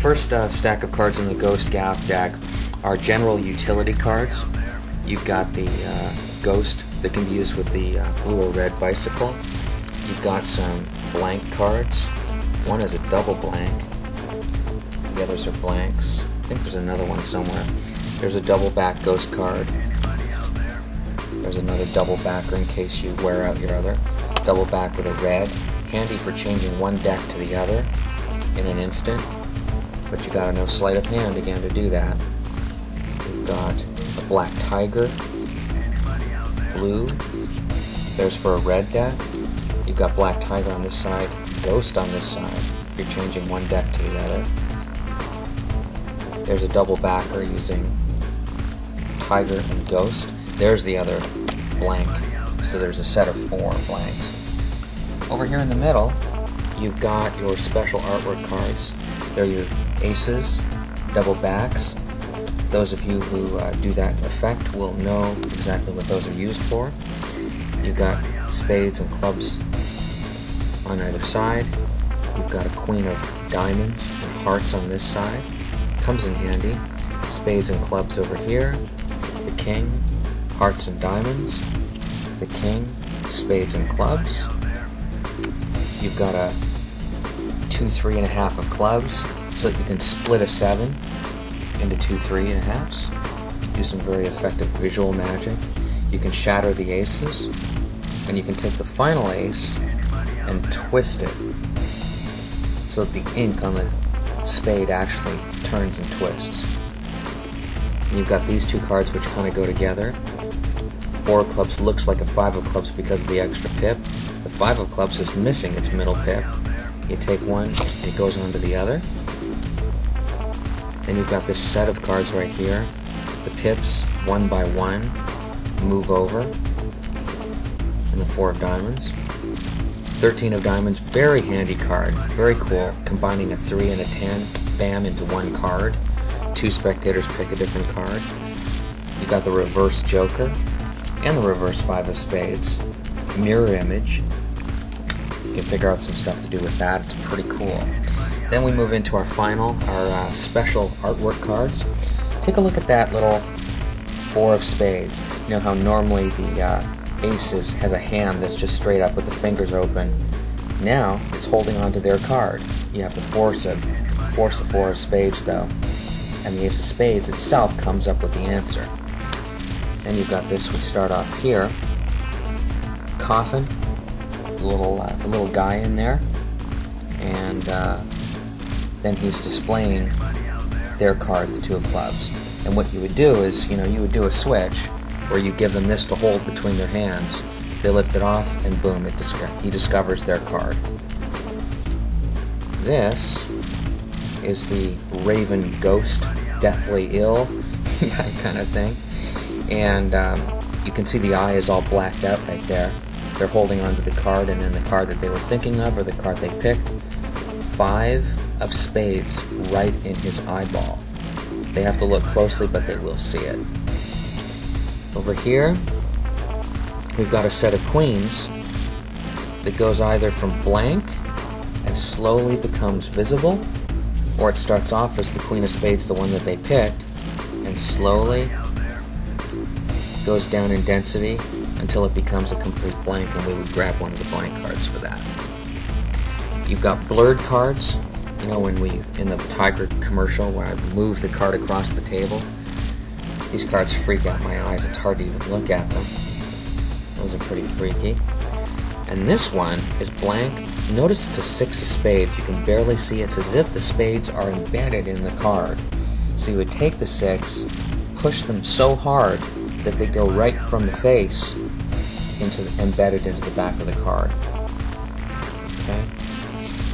first stack of cards in the Ghost Gaff deck are general utility cards. You've got the Ghost that can be used with the blue or red bicycle. You've got some blank cards. One is a double blank. The others are blanks. I think there's another one somewhere. There's a double back Ghost card. There's another double backer in case you wear out your other. Double back with a red. Handy for changing one deck to the other in an instant. But you gotta know sleight of hand again to do that. You've got a black tiger. Blue. There's for a red deck. You've got black tiger on this side, Ghost on this side. You're changing one deck to the other. There's a double backer using tiger and Ghost. There's the other blank. So there's a set of 4 blanks. Over here in the middle, you've got your special artwork cards. They're your aces, double backs. Those of you who do that effect will know exactly what those are used for. You've got spades and clubs on either side. You've got a queen of diamonds and hearts on this side. Comes in handy. Spades and clubs over here. The king, hearts and diamonds. The king, spades and clubs. You've got a 2 3.5 of clubs so that you can split a 7 into 2 3.5s. Do some very effective visual magic. You can shatter the aces, and you can take the final ace and twist it so that the ink on the spade actually turns and twists. And you've got these 2 cards which kind of go together. 4 of clubs looks like a 5 of clubs because of the extra pip. The 5 of clubs is missing its middle pip. You take one, it goes on to the other. And you've got this set of cards right here. The pips, 1 by 1, move over. And the 4 of diamonds. 13 of diamonds, very handy card. Very cool. Combining a 3 and a 10, bam, into one card. 2 spectators pick a different card. You've got the reverse joker and the reverse 5 of spades. Mirror image. You can figure out some stuff to do with that. It's pretty cool. Then we move into our special artwork cards. Take a look at that little 4 of spades. You know how normally the aces has a hand that's just straight up with the fingers open. Now it's holding on to their card. You have to force the 4 of spades though, and the ace of spades itself comes up with the answer. And you've got this. We start off here. Coffin, the little guy in there, and then he's displaying their card, the 2 of clubs. And what you would do is, you would do a switch where you give them this to hold between their hands. They lift it off, and boom, he discovers their card. This is the Raven Ghost, deathly ill, kind of thing. And you can see the eye is all blacked out right there. They're holding onto the card, and then the card that they were thinking of, or the card they picked, 5 of spades right in his eyeball. They have to look closely, but they will see it. Over here, we've got a set of queens that goes either from blank and slowly becomes visible, or it starts off as the queen of spades, the one that they picked, and slowly goes down in density until it becomes a complete blank, and we would grab one of the blank cards for that. You've got blurred cards. When in the Tiger commercial where I move the card across the table, these cards freak out my eyes. It's hard to even look at them. Those are pretty freaky. And this one is blank. Notice it's a 6 of spades. You can barely see it. It's as if the spades are embedded in the card. So you would take the 6, push them so hard that they go right from the face embedded into the back of the card. Okay.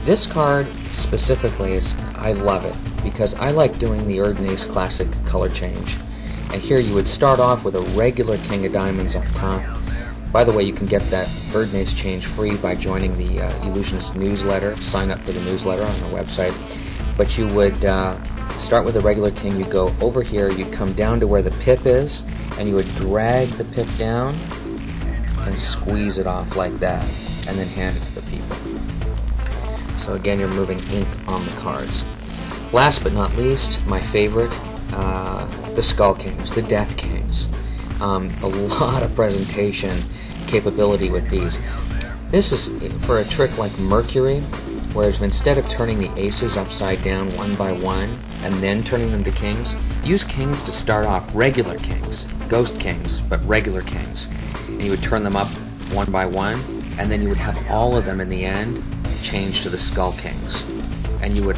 This card specifically I love it because I like doing the Erdnase Classic color change. And here you would start off with a regular king of diamonds on top. By the way, you can get that Erdnase change free by joining the Illusionist newsletter. Sign up for the newsletter on our website. But you would start with a regular king. You'd go over here. You'd come down to where the pip is, and you would drag the pip down and squeeze it off like that, and then hand it to the people. So again, you're moving ink on the cards. Last but not least, my favorite, the Skull Kings, the Death Kings. A lot of presentation capability with these. This is for a trick like Mercury, whereas instead of turning the aces upside down one by one and then turning them to kings, use kings to start off, regular kings, ghost kings, but regular kings. And you would turn them up one by one, and then you would have all of them in the end change to the Skull Kings. And you would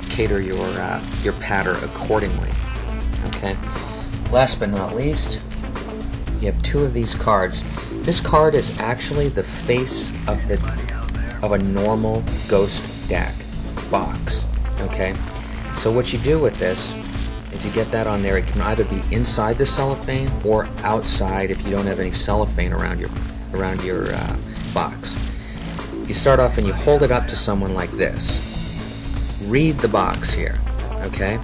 cater your patter accordingly. Okay. Last but not least, you have two of these cards. This card is actually the face of a normal ghost deck box. Okay. So what you do with this is you get that on there. It can either be inside the cellophane or outside if you don't have any cellophane around your box. You start off and you hold it up to someone like this. Read the box here. Okay.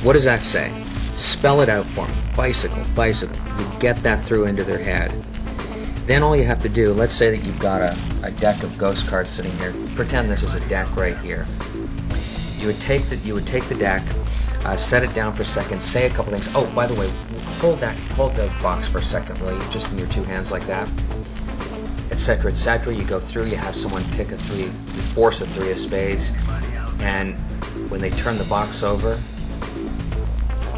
What does that say? Spell it out for them. Bicycle, bicycle. You get that through into their head. Then all you have to do, let's say that you've got a deck of ghost cards sitting here. Pretend this is a deck right here. You would take the deck, set it down for a second, say a couple things. Oh, by the way, hold the box for a second, will you? Just in your two hands like that, etc., etc. You go through. You have someone pick a three. You force a three of spades, and when they turn the box over,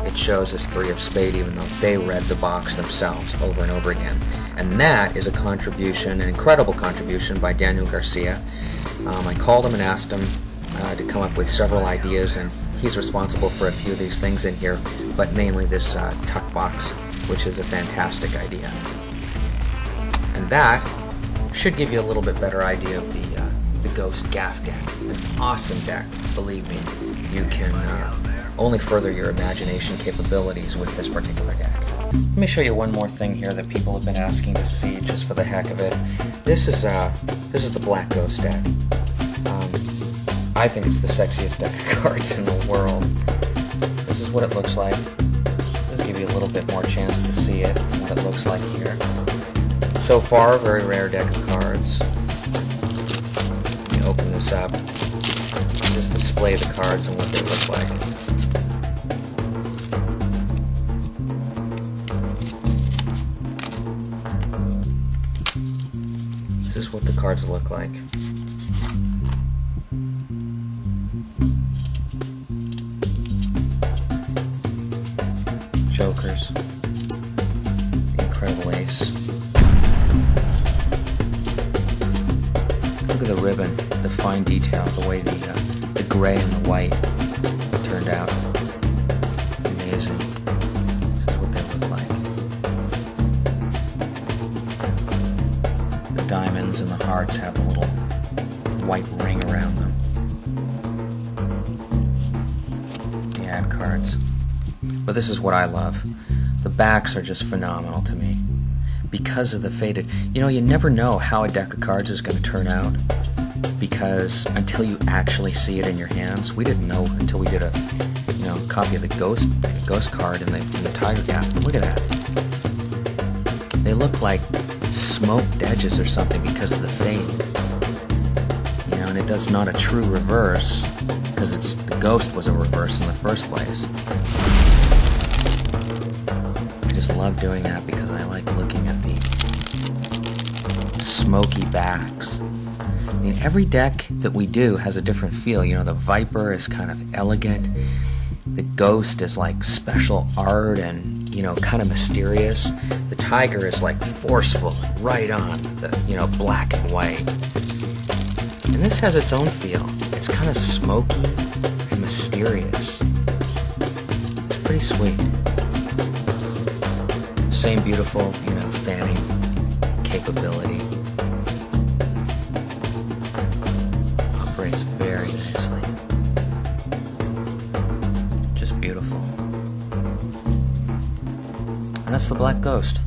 it shows as three of spade, even though they read the box themselves over and over again. And that is a contribution, an incredible contribution by Daniel Garcia. I called him and asked him to come up with several ideas, and he's responsible for a few of these things in here, but mainly this tuck box, which is a fantastic idea. And that should give you a little bit better idea of the Ghost Gaff deck. An awesome deck, believe me. You can only further your imagination capabilities with this particular deck. Let me show you one more thing here that people have been asking to see just for the heck of it. This is the Black Ghost deck. I think it's the sexiest deck of cards in the world. This is what it looks like. Let's give you a little bit more chance to see it and what it looks like here. So far, a very rare deck of cards. Let me open this up. Just display the cards and what they look like. This is what the cards look like. Jokers. The Incredible Ace. Look at the ribbon, the fine detail, the way the gray and the white turned out. Amazing. This is what they look like. The diamonds and the hearts have a little white ring around them. The ad cards. But this is what I love. The backs are just phenomenal to me. Because of the faded... You know, you never know how a deck of cards is going to turn out, because until you actually see it in your hands, we didn't know until we did a copy of the ghost card in the Tiger Gaff. Look at that. They look like smoked edges or something because of the fade. You know, and it does not a true reverse, because the ghost was a reverse in the first place. I just love doing that because I like looking at the smoky backs. I mean, every deck that we do has a different feel. You know, the Viper is kind of elegant. The Ghost is like special art and, you know, kind of mysterious. The Tiger is like forceful, right on, black and white. And this has its own feel. It's kind of smoky and mysterious. It's pretty sweet. Same beautiful, fanning capability. Operates very nicely. Just beautiful. And that's the Black Ghost.